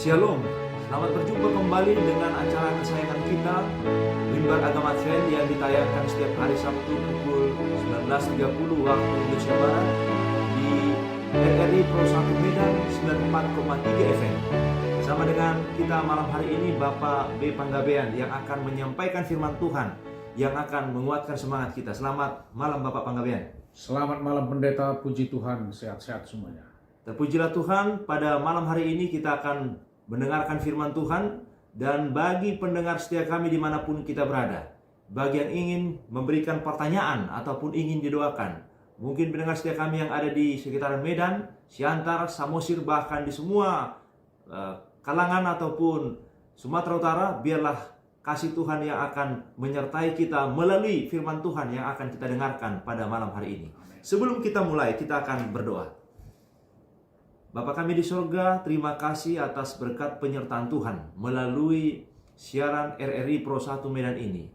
Shalom, selamat berjumpa kembali dengan acara kesayangan kita, Mimbar Agama Advent yang ditayangkan setiap hari Sabtu pukul 19.30 waktu Indonesia Barat di RRI Pro 1 Medan 94,3 FM. Bersama dengan kita malam hari ini Bapak B. Panggabean yang akan menyampaikan firman Tuhan yang akan menguatkan semangat kita. Selamat malam Bapak Panggabean. Selamat malam pendeta, puji Tuhan, sehat-sehat semuanya. Terpujilah Tuhan, pada malam hari ini kita akan mendengarkan firman Tuhan. Dan bagi pendengar setia kami dimanapun kita berada, bagi yang ingin memberikan pertanyaan ataupun ingin didoakan, mungkin pendengar setia kami yang ada di sekitaran Medan, Siantar, Samosir, bahkan di semua kalangan ataupun Sumatera Utara, biarlah kasih Tuhan yang akan menyertai kita melalui firman Tuhan yang akan kita dengarkan pada malam hari ini. Sebelum kita mulai, kita akan berdoa. Bapa kami di sorga, terima kasih atas berkat penyertaan Tuhan melalui siaran RRI Pro 1 Medan ini,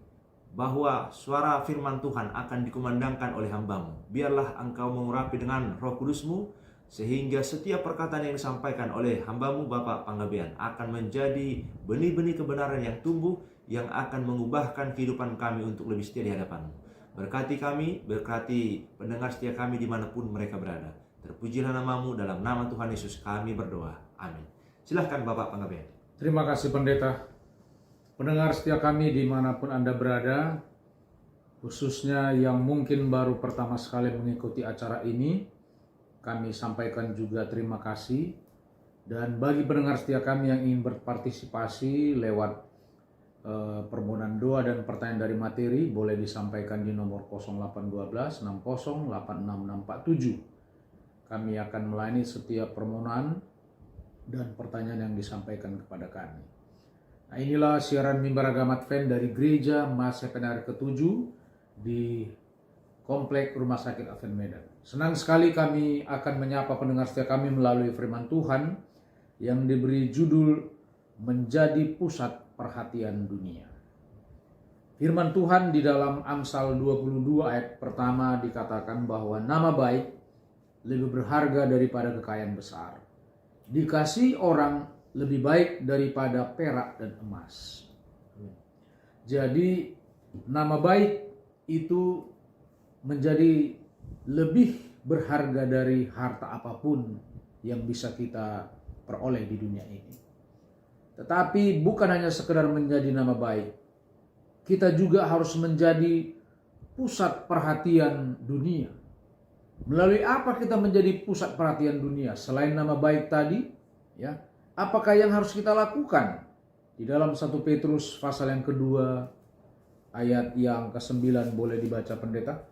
bahwa suara firman Tuhan akan dikumandangkan oleh hamba-Mu. Biarlah Engkau mengurapi dengan Roh Kudus-Mu, sehingga setiap perkataan yang disampaikan oleh hamba-Mu Bapak Panggabean akan menjadi benih-benih kebenaran yang tumbuh, yang akan mengubahkan kehidupan kami untuk lebih setia di hadapan-Mu. Berkati kami, berkati pendengar setia kami dimanapun mereka berada. Terpujilah nama-Mu, dalam nama Tuhan Yesus kami berdoa. Amin. Silahkan Bapak Panggabean. Terima kasih pendeta. Pendengar setia kami dimanapun Anda berada, khususnya yang mungkin baru pertama sekali mengikuti acara ini, kami sampaikan juga terima kasih. Dan bagi pendengar setia kami yang ingin berpartisipasi lewat permohonan doa dan pertanyaan dari materi, boleh disampaikan di nomor 0812 60 86647. Kami akan melayani setiap permohonan dan pertanyaan yang disampaikan kepada kami. Nah, inilah siaran Mimbar Agama Advent dari Gereja Mas Sepenari ke-7 di Komplek Rumah Sakit Advent Medan. Senang sekali kami akan menyapa pendengar setia kami melalui firman Tuhan yang diberi judul Menjadi Pusat Perhatian Dunia. Firman Tuhan di dalam Amsal 22 ayat pertama dikatakan bahwa nama baik lebih berharga daripada kekayaan besar. Dikasih orang lebih baik daripada perak dan emas. Jadi nama baik itu menjadi lebih berharga dari harta apapun yang bisa kita peroleh di dunia ini. Tetapi bukan hanya sekedar menjadi nama baik, kita juga harus menjadi pusat perhatian dunia. Melalui apa kita menjadi pusat perhatian dunia? Selain nama baik tadi, ya, apakah yang harus kita lakukan? Di dalam 1 Petrus pasal yang kedua, ayat yang ke-9 boleh dibaca pendeta.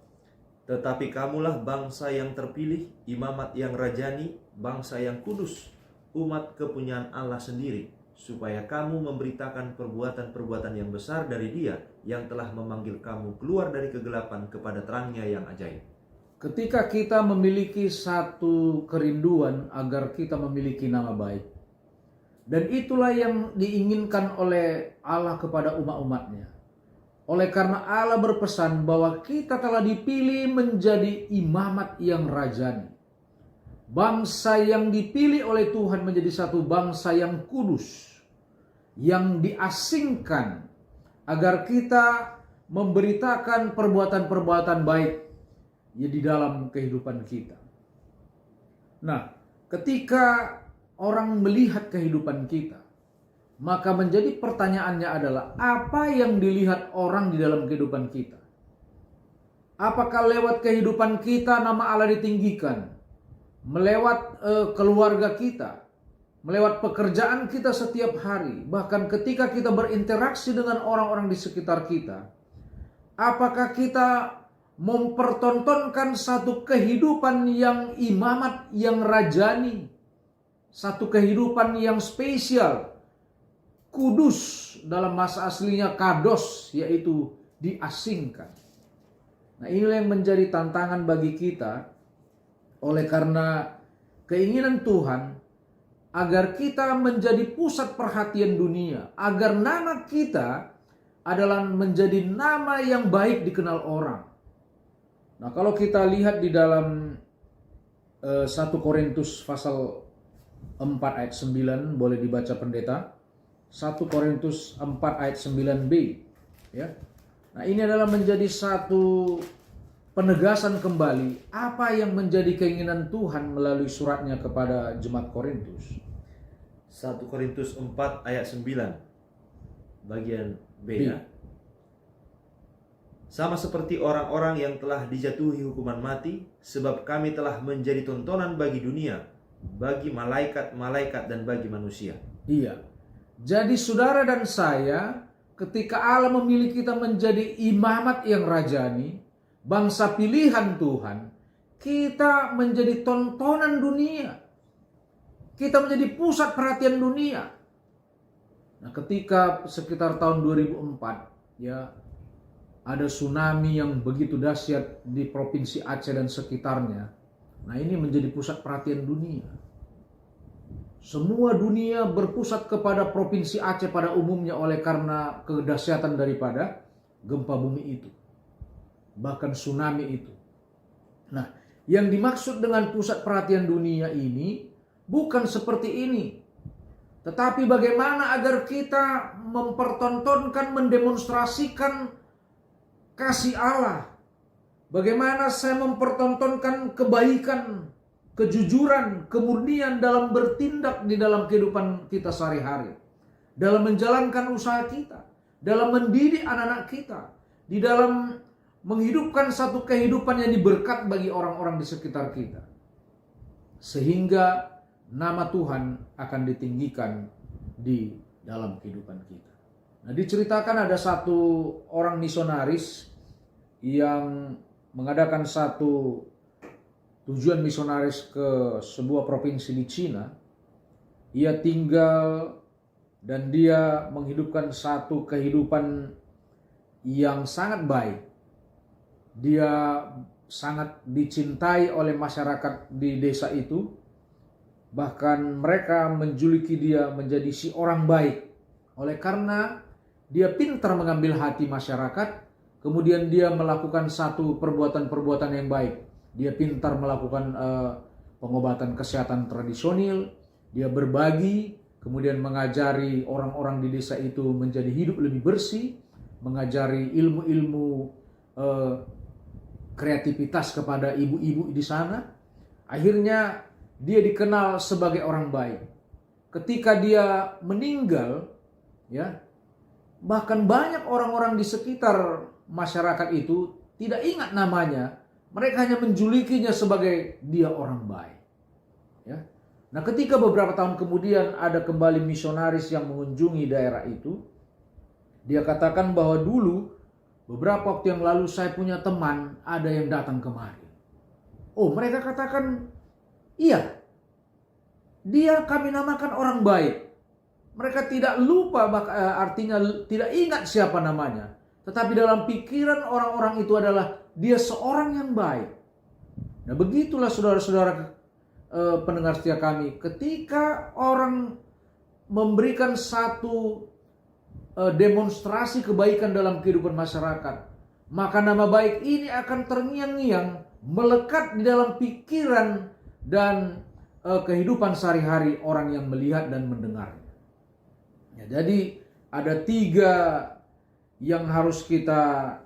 Tetapi kamulah bangsa yang terpilih, imamat yang rajani, bangsa yang kudus, umat kepunyaan Allah sendiri, supaya kamu memberitakan perbuatan-perbuatan yang besar dari Dia yang telah memanggil kamu keluar dari kegelapan kepada terangnya yang ajaib. Ketika kita memiliki satu kerinduan agar kita memiliki nama baik, dan itulah yang diinginkan oleh Allah kepada umat-umatnya. Oleh karena Allah berpesan bahwa kita telah dipilih menjadi imamat yang rajani. Bangsa yang dipilih oleh Tuhan menjadi satu bangsa yang kudus, yang diasingkan agar kita memberitakan perbuatan-perbuatan baik ya di dalam kehidupan kita. Nah, ketika orang melihat kehidupan kita, maka menjadi pertanyaannya adalah apa yang dilihat orang di dalam kehidupan kita? Apakah lewat kehidupan kita nama Allah ditinggikan? Melewat keluarga kita, melewat pekerjaan kita setiap hari, bahkan ketika kita berinteraksi dengan orang-orang di sekitar kita, apakah kita mempertontonkan satu kehidupan yang imamat, yang rajani, satu kehidupan yang spesial, kudus, dalam bahasa aslinya kados, yaitu diasingkan. Nah, inilah yang menjadi tantangan bagi kita, oleh karena keinginan Tuhan agar kita menjadi pusat perhatian dunia, agar nama kita adalah menjadi nama yang baik dikenal orang. Nah, kalau kita lihat di dalam 1 Korintus pasal 4 ayat 9 boleh dibaca pendeta. 1 Korintus 4 ayat 9b, ya. Nah, ini adalah menjadi satu penegasan kembali apa yang menjadi keinginan Tuhan melalui suratnya kepada jemaat Korintus. 1 Korintus 4 ayat 9 bagian B, ya. Sama seperti orang-orang yang telah dijatuhi hukuman mati, sebab kami telah menjadi tontonan bagi dunia, bagi malaikat-malaikat dan bagi manusia. Iya. Jadi saudara dan saya, ketika Allah memilih kita menjadi imamat yang rajani, bangsa pilihan Tuhan, kita menjadi tontonan dunia. Kita menjadi pusat perhatian dunia. Nah, ketika sekitar tahun 2004, ya, ada tsunami yang begitu dahsyat di Provinsi Aceh dan sekitarnya. Nah, ini menjadi pusat perhatian dunia. Semua dunia berpusat kepada Provinsi Aceh pada umumnya oleh karena kedahsyatan daripada gempa bumi itu. Bahkan tsunami itu. Nah, yang dimaksud dengan pusat perhatian dunia ini bukan seperti ini. Tetapi bagaimana agar kita mempertontonkan, mendemonstrasikan kasih Allah. Bagaimana saya mempertontonkan kebaikan, kejujuran, kemurnian dalam bertindak di dalam kehidupan kita sehari-hari. Dalam menjalankan usaha kita. Dalam mendidik anak-anak kita. Di dalam menghidupkan satu kehidupan yang diberkat bagi orang-orang di sekitar kita. Sehingga nama Tuhan akan ditinggikan di dalam kehidupan kita. Nah, diceritakan ada satu orang misionaris yang mengadakan satu tujuan misionaris ke sebuah provinsi di Cina. Ia tinggal dan dia menghidupkan satu kehidupan yang sangat baik. Dia sangat dicintai oleh masyarakat di desa itu. Bahkan mereka menjuluki dia menjadi si orang baik. Oleh karena dia pintar mengambil hati masyarakat, kemudian dia melakukan satu perbuatan-perbuatan yang baik. Dia pintar melakukan pengobatan kesehatan tradisional, dia berbagi, kemudian mengajari orang-orang di desa itu menjadi hidup lebih bersih, mengajari ilmu-ilmu kreativitas kepada ibu-ibu di sana. Akhirnya dia dikenal sebagai orang baik. Ketika dia meninggal, ya, bahkan banyak orang-orang di sekitar masyarakat itu tidak ingat namanya. Mereka hanya menjulikinya sebagai dia orang baik. Ya. Nah, ketika beberapa tahun kemudian ada kembali misionaris yang mengunjungi daerah itu, dia katakan bahwa dulu beberapa waktu yang lalu saya punya teman ada yang datang kemari. Oh, mereka katakan, iya, dia kami namakan orang baik. Mereka tidak lupa, artinya tidak ingat siapa namanya. Tetapi dalam pikiran orang-orang itu adalah dia seorang yang baik. Nah, begitulah saudara-saudara pendengar setia kami. Ketika orang memberikan satu demonstrasi kebaikan dalam kehidupan masyarakat, maka nama baik ini akan terngiang-ngiang, melekat di dalam pikiran dan kehidupan sehari-hari orang yang melihat dan mendengarnya. Ya, jadi ada 3 yang harus kita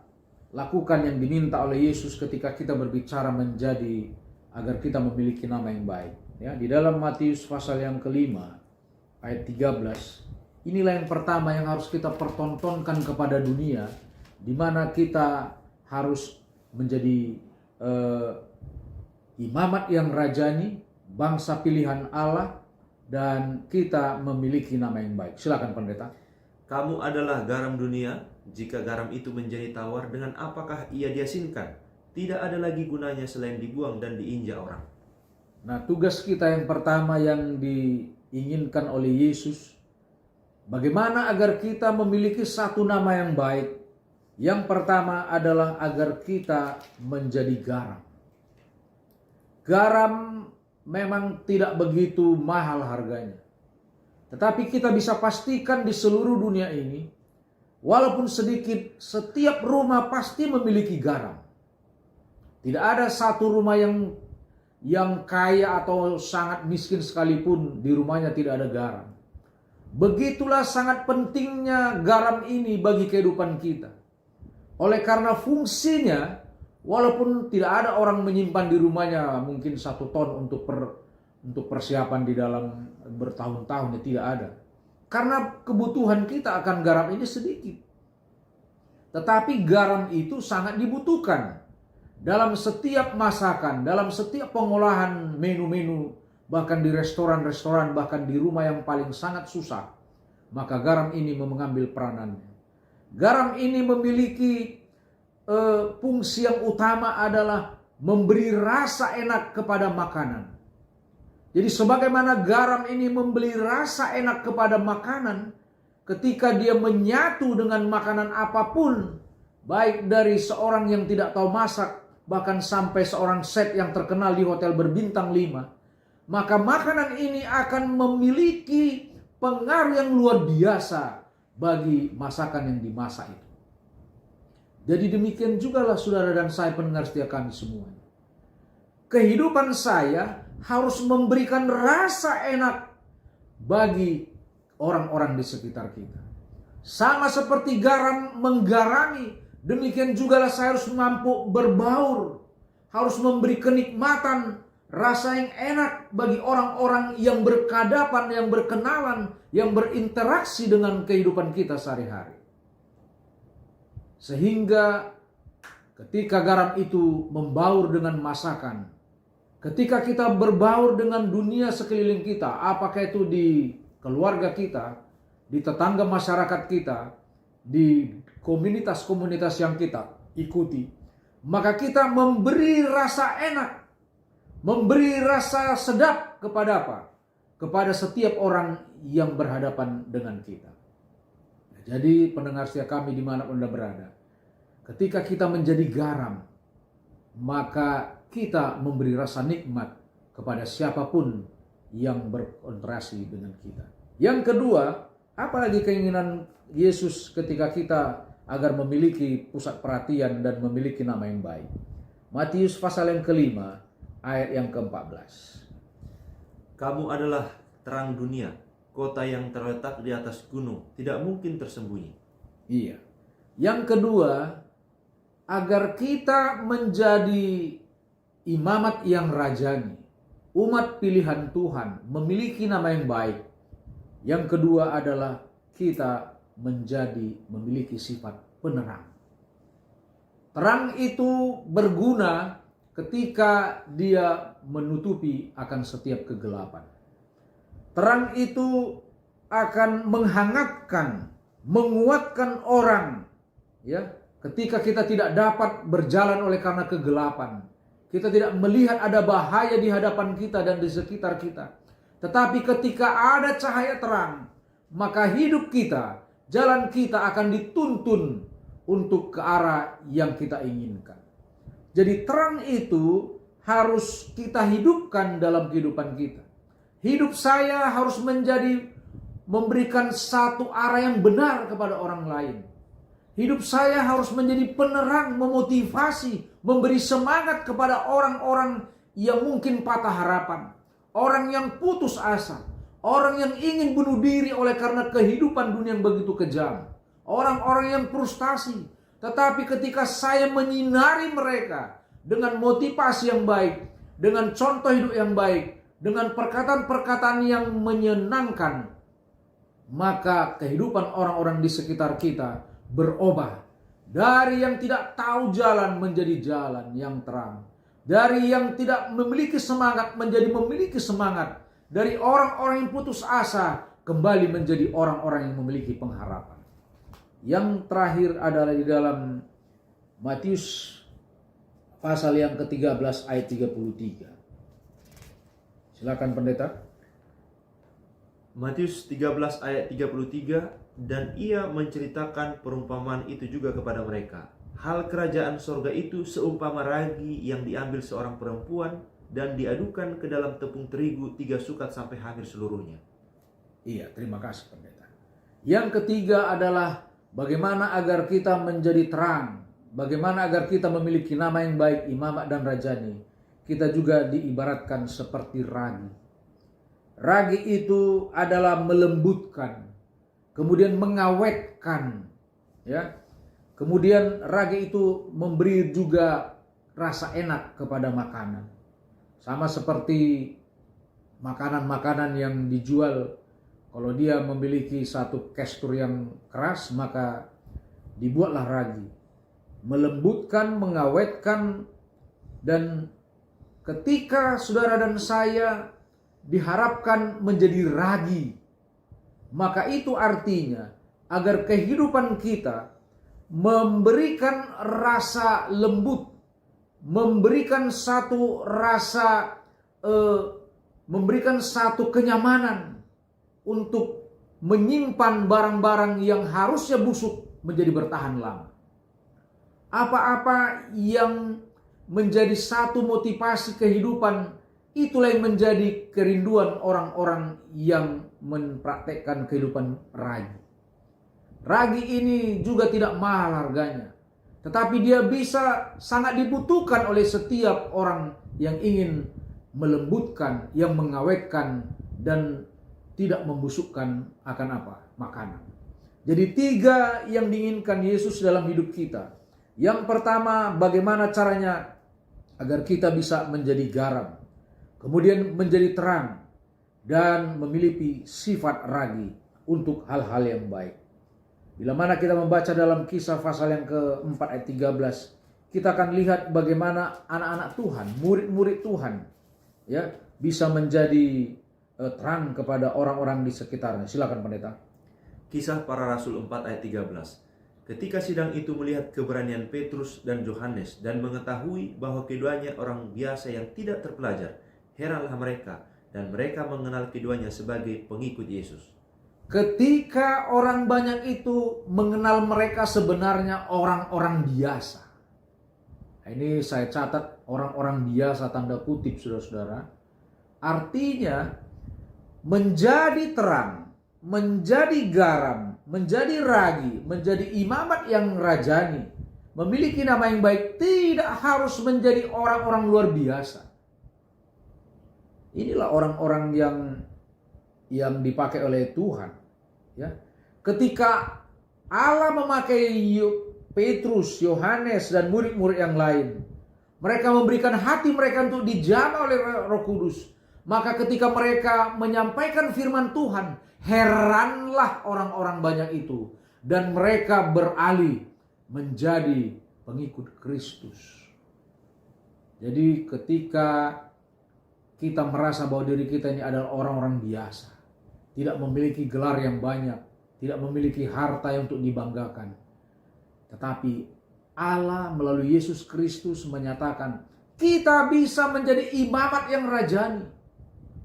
lakukan yang diminta oleh Yesus ketika kita berbicara menjadi agar kita memiliki nama yang baik. Ya, di dalam Matius pasal yang kelima ayat 13, inilah yang pertama yang harus kita pertontonkan kepada dunia, di mana kita harus menjadi imamat yang rajani, bangsa pilihan Allah, dan kita memiliki nama yang baik. Silakan pendeta. Kamu adalah garam dunia. Jika garam itu menjadi tawar, dengan apakah ia diasinkan? Tidak ada lagi gunanya selain dibuang dan diinjak orang. Nah, tugas kita yang pertama yang diinginkan oleh Yesus, bagaimana agar kita memiliki satu nama yang baik? Yang pertama adalah agar kita menjadi garam. Garam memang tidak begitu mahal harganya. Tetapi kita bisa pastikan di seluruh dunia ini, walaupun sedikit, setiap rumah pasti memiliki garam. Tidak ada satu rumah yang yang kaya atau sangat miskin sekalipun di rumahnya tidak ada garam. Begitulah sangat pentingnya garam ini bagi kehidupan kita. Oleh karena fungsinya, walaupun tidak ada orang menyimpan di rumahnya mungkin 1 ton untuk persiapan di dalam bertahun-tahun, tidak ada. Karena kebutuhan kita akan garam ini sedikit. Tetapi garam itu sangat dibutuhkan dalam setiap masakan, dalam setiap pengolahan menu-menu, bahkan di restoran-restoran, bahkan di rumah yang paling sangat susah. Maka garam ini mengambil peranannya. Garam ini memiliki fungsi yang utama adalah memberi rasa enak kepada makanan. Jadi sebagaimana garam ini memberi rasa enak kepada makanan, ketika dia menyatu dengan makanan apapun, baik dari seorang yang tidak tahu masak, bahkan sampai seorang chef yang terkenal di hotel berbintang 5, maka makanan ini akan memiliki pengaruh yang luar biasa bagi masakan yang dimasak itu. Jadi demikian jugalah saudara dan saya pendengar setia kami semuanya. Kehidupan saya harus memberikan rasa enak bagi orang-orang di sekitar kita. Sama seperti garam menggarami, demikian jugalah saya harus mampu berbaur, harus memberi kenikmatan, rasa yang enak bagi orang-orang yang berhadapan, yang berkenalan, yang berinteraksi dengan kehidupan kita sehari-hari. Sehingga ketika garam itu membaur dengan masakan, ketika kita berbaur dengan dunia sekeliling kita, apakah itu di keluarga kita, di tetangga masyarakat kita, di komunitas-komunitas yang kita ikuti, maka kita memberi rasa enak, memberi rasa sedap kepada apa? Kepada setiap orang yang berhadapan dengan kita. Jadi pendengar setia kami dimanapun Anda berada, ketika kita menjadi garam, maka kita memberi rasa nikmat kepada siapapun yang berinteraksi dengan kita. Yang kedua, apalagi keinginan Yesus ketika kita agar memiliki pusat perhatian dan memiliki nama yang baik. Matius pasal yang kelima, ayat yang ke-14. Kamu adalah terang dunia, kota yang terletak di atas gunung, tidak mungkin tersembunyi. Iya. Yang kedua, agar kita menjadi imamat yang rajani, umat pilihan Tuhan, memiliki nama yang baik. Yang kedua adalah kita memiliki sifat penerang. Terang itu berguna ketika dia menutupi akan setiap kegelapan. Terang itu akan menghangatkan, menguatkan orang, ya. Ketika kita tidak dapat berjalan oleh karena kegelapan, kita tidak melihat ada bahaya di hadapan kita dan di sekitar kita. Tetapi ketika ada cahaya terang, maka hidup kita, jalan kita akan dituntun untuk ke arah yang kita inginkan. Jadi terang itu harus kita hidupkan dalam kehidupan kita. Hidup saya harus memberikan satu arah yang benar kepada orang lain. Hidup saya harus menjadi penerang, memotivasi, memberi semangat kepada orang-orang yang mungkin patah harapan. Orang yang putus asa. Orang yang ingin bunuh diri oleh karena kehidupan dunia yang begitu kejam. Orang-orang yang frustasi. Tetapi ketika saya menyinari mereka dengan motivasi yang baik, dengan contoh hidup yang baik, dengan perkataan-perkataan yang menyenangkan, maka kehidupan orang-orang di sekitar kita berubah. Dari yang tidak tahu jalan menjadi jalan yang terang. Dari yang tidak memiliki semangat menjadi memiliki semangat. Dari orang-orang yang putus asa kembali menjadi orang-orang yang memiliki pengharapan. Yang terakhir adalah di dalam Matius pasal yang ke-13 ayat 33. Silakan pendeta. Matius 13 ayat 33, dan ia menceritakan perumpamaan itu juga kepada mereka. Hal kerajaan sorga itu seumpama ragi yang diambil seorang perempuan dan diadukan ke dalam tepung terigu 3 sukat sampai habis seluruhnya. Iya, terima kasih pendeta. Yang ketiga adalah bagaimana agar kita menjadi terang. Bagaimana agar kita memiliki nama yang baik, imamat dan rajani. kita juga diibaratkan seperti ragi. Ragi itu adalah melembutkan, kemudian mengawetkan, ya. Kemudian ragi itu memberi juga rasa enak kepada makanan. Sama seperti makanan-makanan yang dijual, kalau dia memiliki satu tekstur yang keras, maka dibuatlah ragi. Melembutkan, mengawetkan, dan ketika saudara dan saya diharapkan menjadi ragi, maka itu artinya agar kehidupan kita memberikan rasa lembut, memberikan satu rasa, memberikan satu kenyamanan untuk menyimpan barang-barang yang harusnya busuk menjadi bertahan lama. Apa-apa yang menjadi satu motivasi kehidupan, itulah yang menjadi kerinduan orang-orang yang mempraktekkan kehidupan ragi. Ragi ini juga tidak mahal harganya, tetapi dia bisa sangat dibutuhkan oleh setiap orang yang ingin melembutkan, yang mengawetkan, dan tidak membusukkan akan apa? Makanan. Jadi 3 yang diinginkan Yesus dalam hidup kita. Yang pertama, bagaimana caranya agar kita bisa menjadi garam, kemudian menjadi terang, dan memiliki sifat ragi untuk hal-hal yang baik. Bila mana kita membaca dalam Kisah pasal yang ke-4 ayat 13, kita akan lihat bagaimana anak-anak Tuhan, murid-murid Tuhan, ya, bisa menjadi terang kepada orang-orang di sekitarnya. Silakan pendeta. Kisah Para Rasul 4 ayat 13. Ketika sidang itu melihat keberanian Petrus dan Yohanes dan mengetahui bahwa keduanya orang biasa yang tidak terpelajar, heranlah mereka, dan mereka mengenal keduanya sebagai pengikut Yesus. Ketika orang banyak itu mengenal mereka sebenarnya orang-orang biasa. Ini saya catat orang-orang biasa tanda kutip, saudara-saudara. Artinya menjadi terang, menjadi garam, menjadi ragi, menjadi imamat yang rajani, memiliki nama yang baik, tidak harus menjadi orang-orang luar biasa. Inilah orang-orang yang dipakai oleh Tuhan, ya. Ketika Allah memakai Petrus, Yohanes, dan murid-murid yang lain, mereka memberikan hati mereka untuk dijamah oleh Roh Kudus. Maka ketika mereka menyampaikan firman Tuhan, heranlah orang-orang banyak itu, dan mereka beralih menjadi pengikut Kristus. Jadi ketika kita merasa bahwa diri kita ini adalah orang-orang biasa, tidak memiliki gelar yang banyak, tidak memiliki harta yang untuk dibanggakan, tetapi Allah melalui Yesus Kristus menyatakan kita bisa menjadi imamat yang rajani,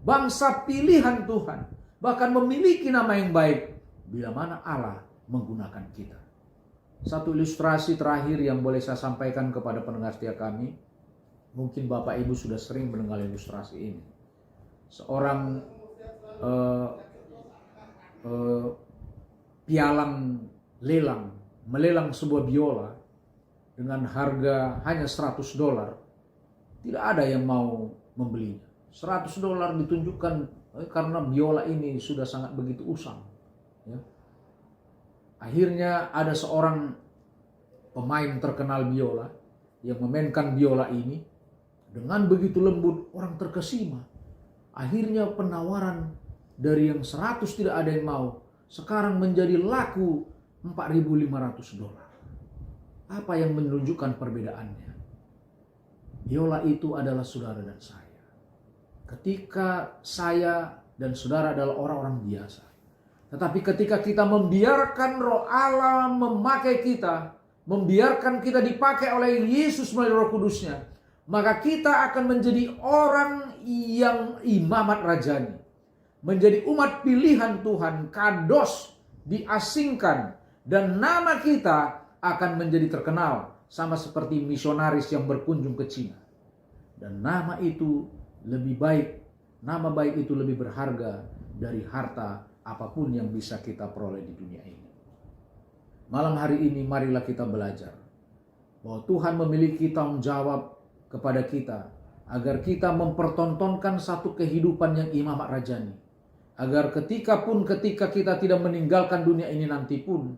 bangsa pilihan Tuhan, bahkan memiliki nama yang baik bila mana Allah menggunakan kita. Satu ilustrasi terakhir yang boleh saya sampaikan kepada pendengar setia kami. Mungkin Bapak Ibu sudah sering mendengar ilustrasi ini. Seorang pialang lelang melelang sebuah biola dengan harga hanya $100. Tidak ada yang mau membelinya. $100 ditunjukkan karena biola ini sudah sangat begitu usang, ya. Akhirnya ada seorang pemain terkenal biola yang memainkan biola ini dengan begitu lembut, orang terkesima. Akhirnya penawaran dari yang 100 tidak ada yang mau, sekarang menjadi laku $4.500. Apa yang menunjukkan perbedaannya? Biola itu adalah saudara dan saya. Ketika saya dan saudara adalah orang-orang biasa, tetapi ketika kita membiarkan Roh Allah memakai kita, membiarkan kita dipakai oleh Yesus melalui Roh Kudusnya, maka kita akan menjadi orang yang imamat rajani, menjadi umat pilihan Tuhan, kados, diasingkan, dan nama kita akan menjadi terkenal sama seperti misionaris yang berkunjung ke Cina. Dan nama itu lebih baik, nama baik itu lebih berharga dari harta apapun yang bisa kita peroleh di dunia ini. Malam hari ini marilah kita belajar bahwa Tuhan memiliki tanggung jawab kepada kita agar kita mempertontonkan satu kehidupan yang imamat rajani. Agar ketika kita tidak meninggalkan dunia ini nanti pun,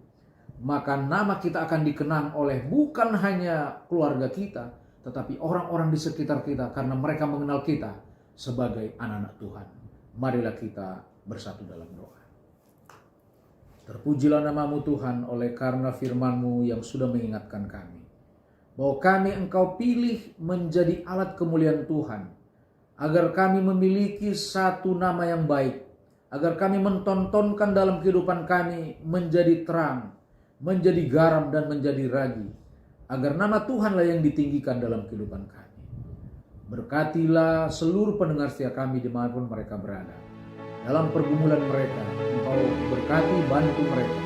maka nama kita akan dikenang oleh bukan hanya keluarga kita, tetapi orang-orang di sekitar kita, karena mereka mengenal kita sebagai anak-anak Tuhan. Marilah kita bersatu dalam doa. Terpujilah namamu Tuhan oleh karena firman-Mu yang sudah mengingatkan kami bahwa kami Engkau pilih menjadi alat kemuliaan Tuhan, agar kami memiliki satu nama yang baik, agar kami mentontonkan dalam kehidupan kami menjadi terang, menjadi garam dan menjadi ragi, agar nama Tuhanlah yang ditinggikan dalam kehidupan kami. Berkatilah seluruh pendengar setia kami dimanapun mereka berada. Dalam pergumulan mereka, Engkau berkati, bantu mereka.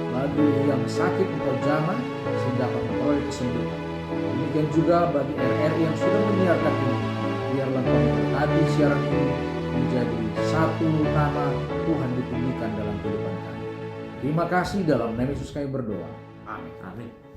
Bagi yang sakit, Engkau jamah sehingga dapat memperoleh kesembuhan. Demikian juga bagi RRI yang sudah menyiarkan ini, biarlah Engkau berkati siaran ini menjadi satu nama Tuhan ditinggikan dalam kehidupan kami. Terima kasih, dalam nama Yesus kami berdoa. Amin. Amin.